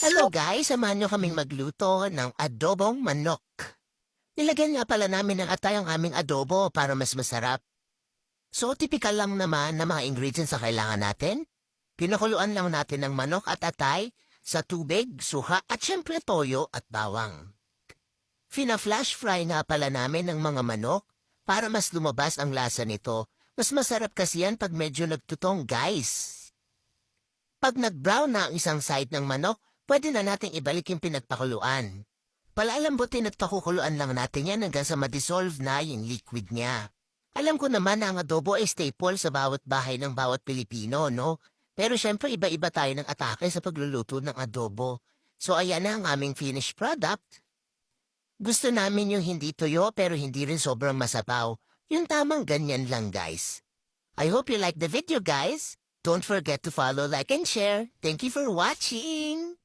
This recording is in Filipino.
Hello guys, samahan nyo kaming magluto ng adobong manok. Nilagyan nga pala namin ng atay ang aming adobo para mas masarap. So, tipikal lang naman na mga ingredients na kailangan natin. Pinakuluan lang natin ng manok at atay sa tubig, suha at syempre toyo at bawang. Fina-flash fry nga pala namin ng mga manok para mas lumabas ang lasa nito. Mas masarap kasi yan pag medyo nagtutong guys. Pag nag-brown na ang isang side ng manok, pwede na nating ibalik yung pinagpakuluan. Palalambutin at pakukuluan lang natin yan hanggang sa ma-dissolve na yung liquid niya. Alam ko naman na ang adobo ay staple sa bawat bahay ng bawat Pilipino, no? Pero syempre iba-iba tayo ng atake sa pagluluto ng adobo. So ayan na ang aming finished product. Gusto namin yung hindi tuyo pero hindi rin sobrang masabaw. Yung tamang ganyan lang guys. I hope you like the video guys. Don't forget to follow, like, and share. Thank you for watching!